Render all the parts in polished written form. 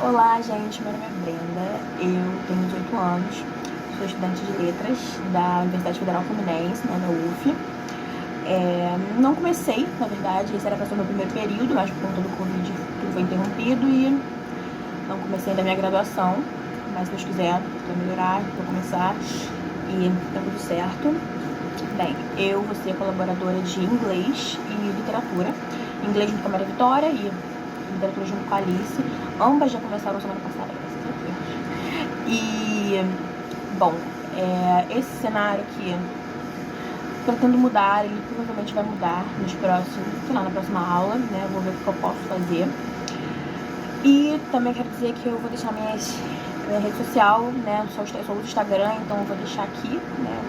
Olá, gente, meu nome é Brenda, eu tenho 18 anos, sou estudante de letras da Universidade Federal Fluminense, né, da UF. Não comecei, na verdade, esse era para ser o meu primeiro período, mas por conta do Covid tudo foi interrompido e não comecei ainda a minha graduação, mas se Deus quiser, vou melhorar, vou começar e tá tudo certo. Bem, eu vou ser colaboradora de inglês e literatura, inglês junto com a Maria Vitória e literatura junto com a Alice. Ambas já começaram semana passada, graças a Deus. E, bom, esse cenário aqui pretendo mudar, ele provavelmente vai mudar nos próximos, sei lá, na próxima aula, né? Vou ver o que eu posso fazer. E também quero dizer que eu vou deixar minha rede social, né? Só uso o Instagram, então eu vou deixar aqui, né?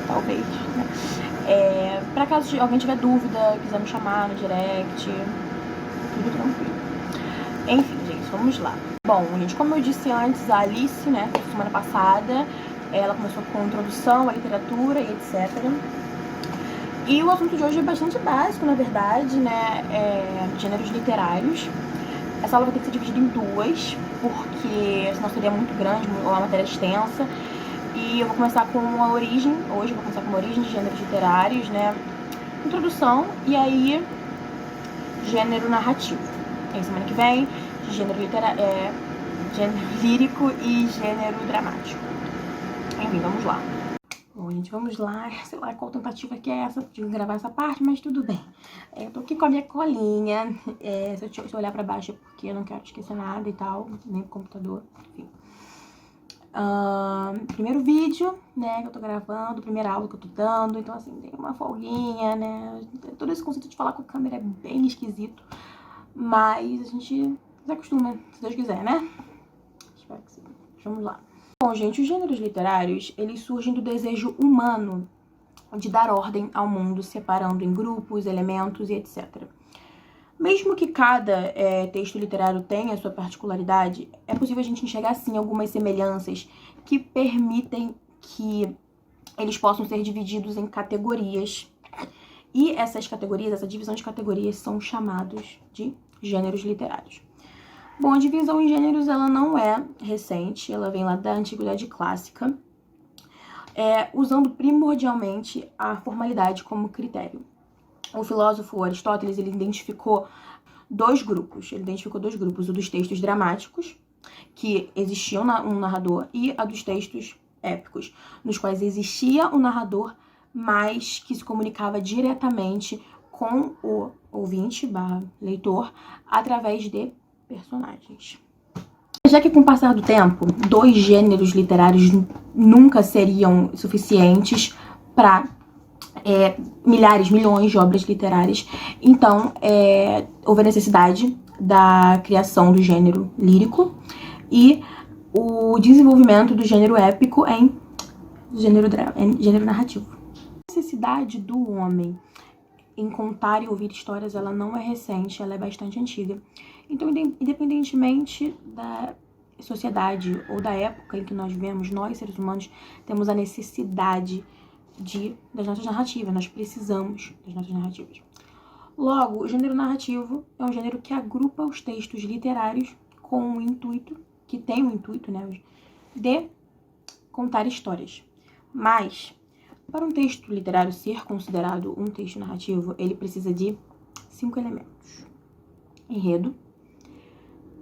Talvez, né? Pra caso alguém tiver dúvida, quiser me chamar no direct, tudo tranquilo. Enfim, gente, vamos lá. Bom, gente, como eu disse antes, a Alice, né, semana passada, ela começou com introdução à literatura e etc. E o assunto de hoje é bastante básico, na verdade, né, gêneros literários. Essa aula vai ter que ser dividida em duas, porque senão seria muito grande, uma matéria extensa. E eu vou começar com a origem, hoje eu vou começar com a origem de gêneros literários, né, introdução, e aí gênero narrativo. Aí semana que vem, gênero lírico e gênero dramático. Enfim, vamos lá. Bom, gente, vamos lá. Sei lá qual tentativa que é essa de gravar essa parte, mas tudo bem. Eu tô aqui com a minha colinha. Se eu olhar pra baixo é porque eu não quero esquecer nada e tal, nem o computador, enfim. Primeiro vídeo, né, que eu tô gravando, primeira aula que eu tô dando, então assim, tem uma folguinha, né, todo esse conceito de falar com a câmera é bem esquisito, mas a gente se acostuma, se Deus quiser, né? Espero que sim. Vamos lá. Bom, gente, os gêneros literários, eles surgem do desejo humano de dar ordem ao mundo, separando em grupos, elementos e etc. Mesmo que cada texto literário tenha a sua particularidade, é possível a gente enxergar, sim, algumas semelhanças que permitem que eles possam ser divididos em categorias. E essas categorias, essa divisão de categorias, são chamados de gêneros literários. Bom, a divisão em gêneros, ela não é recente, ela vem lá da Antiguidade Clássica, usando primordialmente a formalidade como critério. O filósofo Aristóteles, ele identificou dois grupos, o dos textos dramáticos, que existiam um narrador, e a dos textos épicos, nos quais existia um narrador, mas que se comunicava diretamente com o ouvinte, leitor, através de personagens. Já que com o passar do tempo, dois gêneros literários nunca seriam suficientes para milhares, milhões de obras literárias, então houve a necessidade da criação do gênero lírico e o desenvolvimento do gênero épico em gênero narrativo. A necessidade do homem em contar e ouvir histórias, ela não é recente, ela é bastante antiga. Então, independentemente da sociedade ou da época em que nós vivemos, nós, seres humanos, temos a necessidade das nossas narrativas, nós precisamos das nossas narrativas. Logo, o gênero narrativo é um gênero que agrupa os textos literários com o intuito, que tem o intuito, né, de contar histórias. Mas, para um texto literário ser considerado um texto narrativo, ele precisa de 5 elementos: enredo,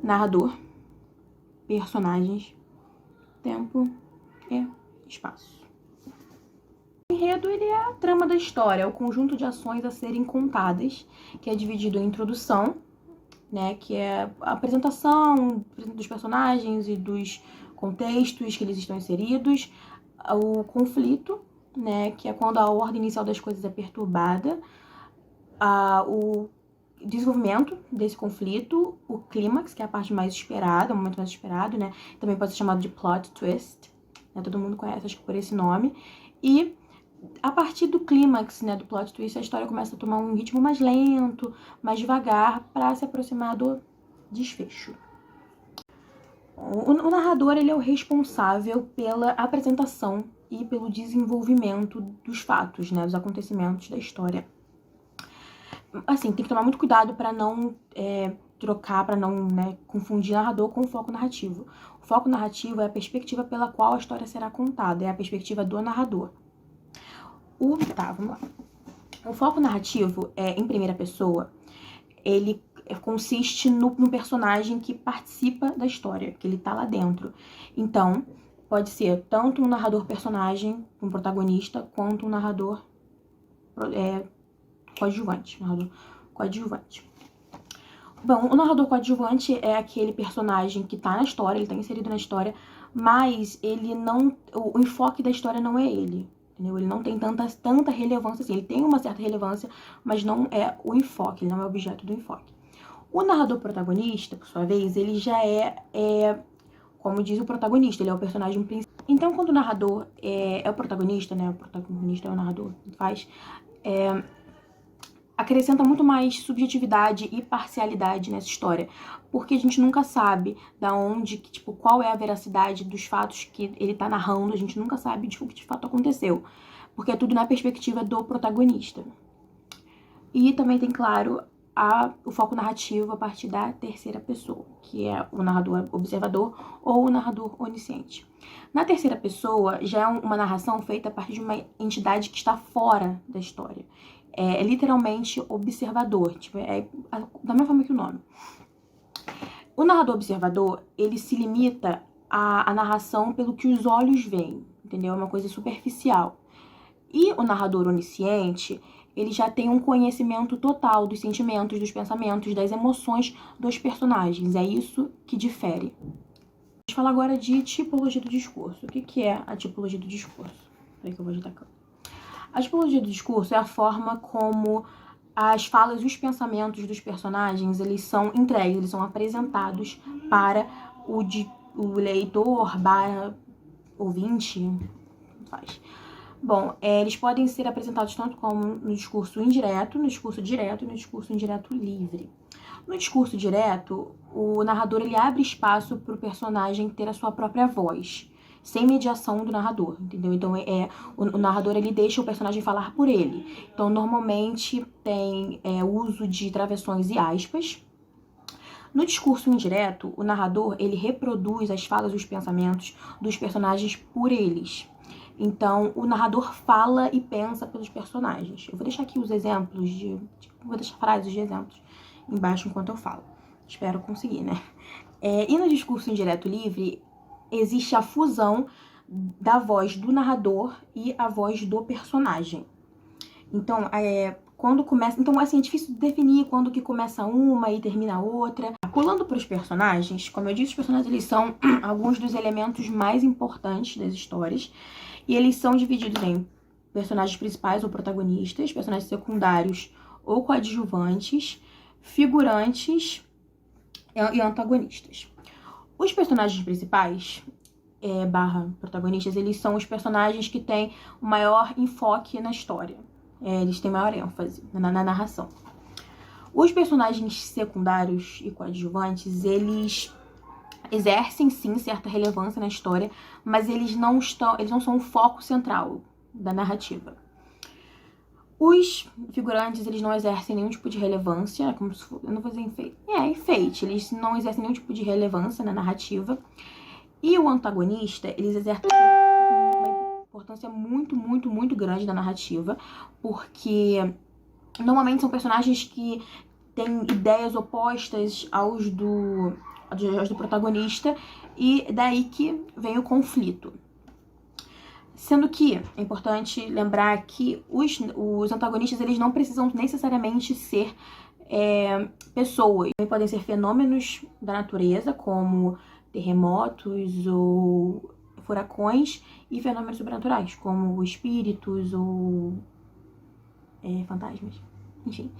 narrador, personagens, tempo e espaço. O enredo, ele é a trama da história, é o conjunto de ações a serem contadas, que é dividido em introdução, né, que é a apresentação dos personagens e dos contextos que eles estão inseridos, o conflito, né, que é quando a ordem inicial das coisas é perturbada, o desenvolvimento desse conflito, o clímax, que é a parte mais esperada, o momento mais esperado, né, também pode ser chamado de plot twist, né, todo mundo conhece, acho que por esse nome, e a partir do clímax, né, do plot twist, a história começa a tomar um ritmo mais lento, mais devagar, para se aproximar do desfecho. O narrador, ele é o responsável pela apresentação e pelo desenvolvimento dos fatos, né, dos acontecimentos da história. Assim, tem que tomar muito cuidado para não trocar para não, né, confundir narrador com o foco narrativo. O foco narrativo é a perspectiva pela qual a história será contada, é a perspectiva do narrador. Vamos lá. O foco narrativo em primeira pessoa, ele consiste no personagem que participa da história, que ele tá lá dentro. Então, pode ser tanto um narrador personagem, um protagonista, quanto um narrador coadjuvante. Bom, o narrador coadjuvante é aquele personagem que tá na história, ele tá inserido na história, mas ele não... O enfoque da história não é ele, entendeu? Ele não tem tanta relevância assim. Ele tem uma certa relevância, mas não é o enfoque, ele não é o objeto do enfoque. O narrador protagonista, por sua vez, ele já como diz o protagonista, ele é o personagem principal. Então, quando o narrador é o protagonista, né? O protagonista é o narrador, acrescenta muito mais subjetividade e parcialidade nessa história, porque a gente nunca sabe da onde, tipo, qual é a veracidade dos fatos que ele tá narrando, a gente nunca sabe o que de fato aconteceu, porque é tudo na perspectiva do protagonista. E também tem, claro, o foco narrativo a partir da terceira pessoa, que é o narrador observador ou o narrador onisciente. Na terceira pessoa, já é uma narração feita a partir de uma entidade que está fora da história. É literalmente observador, tipo, da mesma forma que o nome. O narrador observador, ele se limita à narração pelo que os olhos veem, entendeu? É uma coisa superficial. E o narrador onisciente, ele já tem um conhecimento total dos sentimentos, dos pensamentos, das emoções dos personagens. É isso que difere. Vamos falar agora de tipologia do discurso. O que é a tipologia do discurso? Peraí que eu vou ajeitar a câmera. A tipologia do discurso é a forma como as falas e os pensamentos dos personagens, eles são entregues, eles são apresentados para o leitor, ouvinte, faz. Bom, eles podem ser apresentados tanto como no discurso indireto, no discurso direto e no discurso indireto livre. No discurso direto, o narrador ele abre espaço para o personagem ter a sua própria voz, sem mediação do narrador, entendeu? Então, o narrador ele deixa o personagem falar por ele. Então, normalmente tem uso de travessões e aspas. No discurso indireto, o narrador ele reproduz as falas e os pensamentos dos personagens por eles. Então, o narrador fala e pensa pelos personagens. Eu vou deixar aqui os exemplos vou deixar frases de exemplos embaixo enquanto eu falo. Espero conseguir, né? E no discurso indireto livre, existe a fusão da voz do narrador e a voz do personagem. Então, quando começa... Então, assim, é difícil definir quando que começa uma e termina a outra. Pulando para os personagens, como eu disse, os personagens eles são alguns dos elementos mais importantes das histórias. E eles são divididos em personagens principais ou protagonistas, personagens secundários ou coadjuvantes, figurantes e antagonistas. Os personagens principais, protagonistas, eles são os personagens que têm o maior enfoque na história. Eles têm maior ênfase na narração. Os personagens secundários e coadjuvantes, eles exercem, sim, certa relevância na história, mas eles não são o foco central da narrativa. Os figurantes, eles não exercem nenhum tipo de relevância, como se eu não vou dizer enfeite. Enfeite. Eles não exercem nenhum tipo de relevância na narrativa. E o antagonista, eles exercem uma importância muito, muito, muito grande na narrativa, porque normalmente são personagens que têm ideias opostas aos do protagonista, e daí que vem o conflito. Sendo que é importante lembrar que os antagonistas eles não precisam necessariamente ser pessoas. Também podem ser fenômenos da natureza, como terremotos ou furacões, e fenômenos sobrenaturais, como espíritos ou fantasmas. Enfim.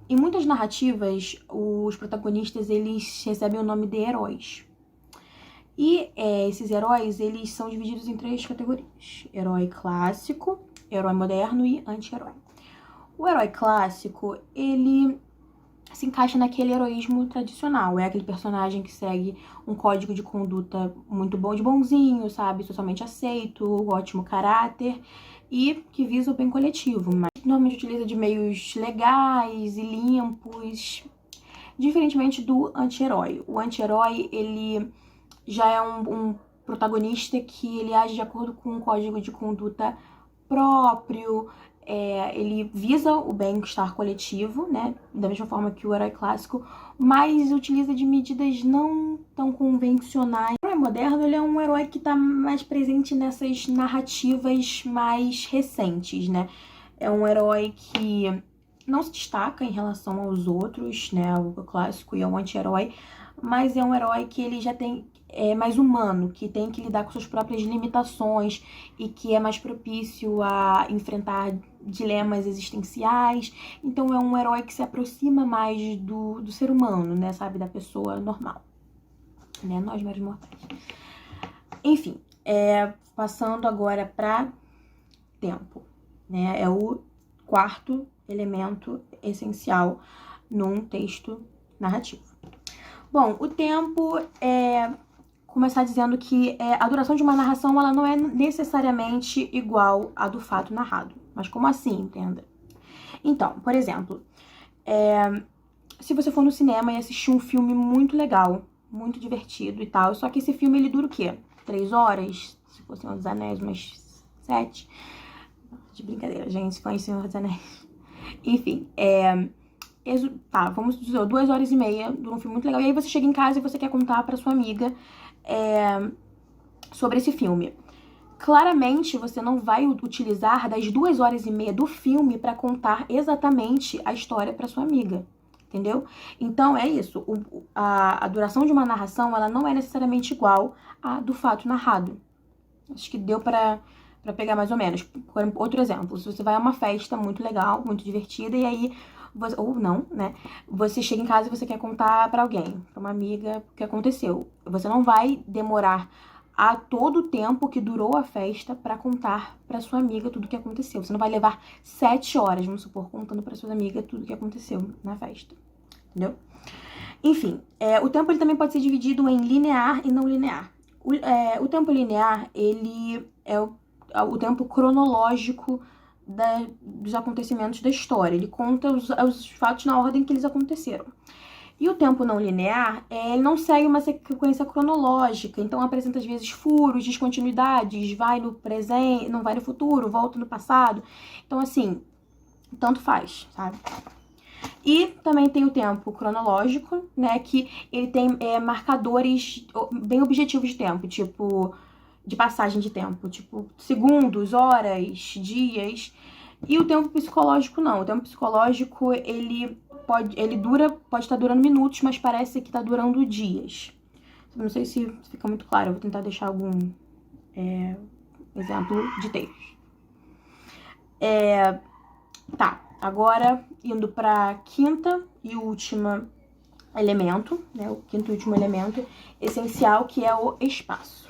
Em muitas narrativas, os protagonistas eles recebem o nome de heróis. E esses heróis, eles são divididos em 3 categorias. Herói clássico, herói moderno e anti-herói. O herói clássico, ele se encaixa naquele heroísmo tradicional. É aquele personagem que segue um código de conduta muito bom, de bonzinho, sabe? Socialmente aceito, ótimo caráter e que visa o bem coletivo. Mas normalmente utiliza de meios legais e limpos. diferentemente do anti-herói. O anti-herói, ele já é um protagonista que ele age de acordo com um código de conduta próprio, ele visa o bem-estar coletivo, né, da mesma forma que o herói clássico, mas utiliza de medidas não tão convencionais. O herói moderno, ele é um herói que está mais presente nessas narrativas mais recentes, né, é um herói que não se destaca em relação aos outros, né, o clássico e ao anti-herói, mas é um herói que ele já é mais humano, que tem que lidar com suas próprias limitações e que é mais propício a enfrentar dilemas existenciais. Então é um herói que se aproxima mais do ser humano, né, sabe, da pessoa normal, né, nós meros mortais. Enfim, passando agora para tempo, né, é o quarto elemento essencial num texto narrativo. Bom, o tempo começar dizendo que a duração de uma narração ela não é necessariamente igual à do fato narrado. Mas como assim, entenda? Então, por exemplo, se você for no cinema e assistir um filme muito legal, muito divertido e tal, só que esse filme ele dura o quê? 3 horas? Se fosse Senhor dos Anéis, umas 7. De brincadeira, gente, fã de Senhor dos Anéis. Enfim, tá, vamos dizer, 2 horas e meia de um filme muito legal. E aí você chega em casa e você quer contar pra sua amiga sobre esse filme. Claramente, você não vai utilizar das 2 horas e meia do filme pra contar exatamente a história pra sua amiga, entendeu? Então, é isso. A duração de uma narração, ela não é necessariamente igual à do fato narrado. Acho que deu pra pegar mais ou menos. Outro exemplo, se você vai a uma festa muito legal, muito divertida, e aí ou não, né? Você chega em casa e você quer contar pra alguém, pra uma amiga, o que aconteceu. Você não vai demorar a todo o tempo que durou a festa pra contar pra sua amiga tudo o que aconteceu. Você não vai levar 7 horas, vamos supor, contando pra sua amiga tudo o que aconteceu na festa, entendeu? Enfim, o tempo ele também pode ser dividido em linear e não linear. O tempo linear, ele é o tempo cronológico dos acontecimentos da história. Ele conta os fatos na ordem que eles aconteceram. E o tempo não linear, ele não segue uma sequência cronológica, então apresenta às vezes furos, descontinuidades, vai no presente, não vai no futuro, volta no passado. Então, assim, tanto faz, sabe? E também tem o tempo cronológico, né, que ele tem marcadores bem objetivos de tempo, tipo de passagem de tempo, tipo segundos, horas, dias. E o tempo psicológico não. O tempo psicológico, ele pode estar durando minutos, mas parece que tá durando dias. Não sei se fica muito claro, eu vou tentar deixar algum exemplo de texto. Tá, agora indo pra quinta e última elemento, né, o quinto e último elemento essencial, que é o espaço.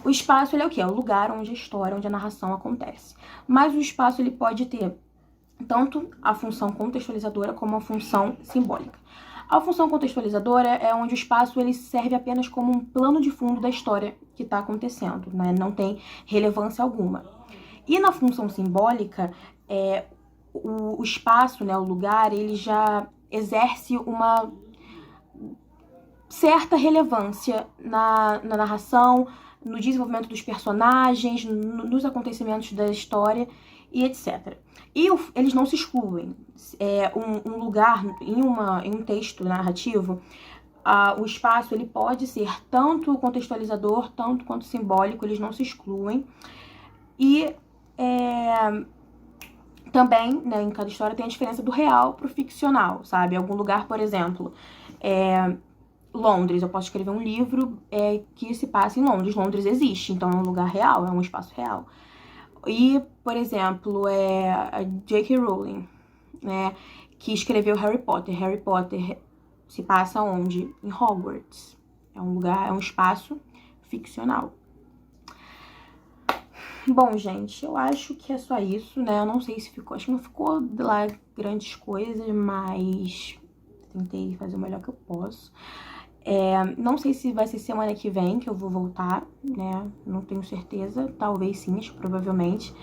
O espaço, ele é o quê? É o lugar onde a história, onde a narração acontece. Mas o espaço, ele pode ter tanto a função contextualizadora como a função simbólica. A função contextualizadora é onde o espaço ele serve apenas como um plano de fundo da história que está acontecendo, né? Não tem relevância alguma. E na função simbólica, o espaço, né, o lugar, ele já exerce uma certa relevância na narração, no desenvolvimento dos personagens, nos acontecimentos da história e etc. E eles não se excluem. Um lugar, em um texto narrativo, o espaço ele pode ser tanto contextualizador, tanto quanto simbólico, eles não se excluem. E também, né, em cada história tem a diferença do real pro ficcional, sabe? Algum lugar, por exemplo, Londres, eu posso escrever um livro que se passa em Londres. Londres existe, então é um lugar real, é um espaço real. E, por exemplo, a J.K. Rowling, né, que escreveu Harry Potter. Harry Potter se passa onde? Em Hogwarts. É um lugar, é um espaço ficcional. Bom, gente, eu acho que é só isso, né? Eu não sei se ficou, acho que não ficou lá grandes coisas, mas tentei fazer o melhor que eu posso. Não sei se vai ser semana que vem que eu vou voltar, né? Não tenho certeza. Talvez sim, acho que provavelmente.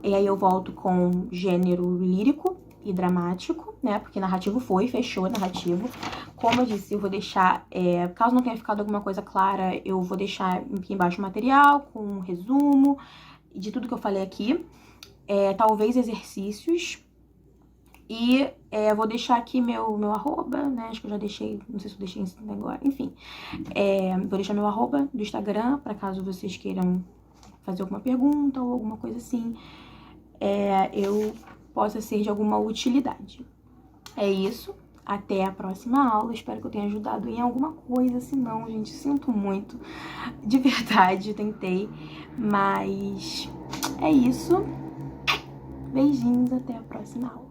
E aí eu volto com gênero lírico e dramático, né? Porque narrativo fechou narrativo. Como eu disse, eu vou deixar, caso não tenha ficado alguma coisa clara, eu vou deixar aqui embaixo o material com um resumo de tudo que eu falei aqui. Talvez exercícios. E vou deixar aqui meu arroba, né? Acho que eu já deixei, não sei se eu deixei isso agora, enfim. Vou deixar meu arroba do Instagram, para caso vocês queiram fazer alguma pergunta ou alguma coisa assim, eu possa ser de alguma utilidade. É isso. Até a próxima aula. Espero que eu tenha ajudado em alguma coisa. Se não, gente, sinto muito. De verdade, tentei. Mas é isso. Beijinhos, até a próxima aula.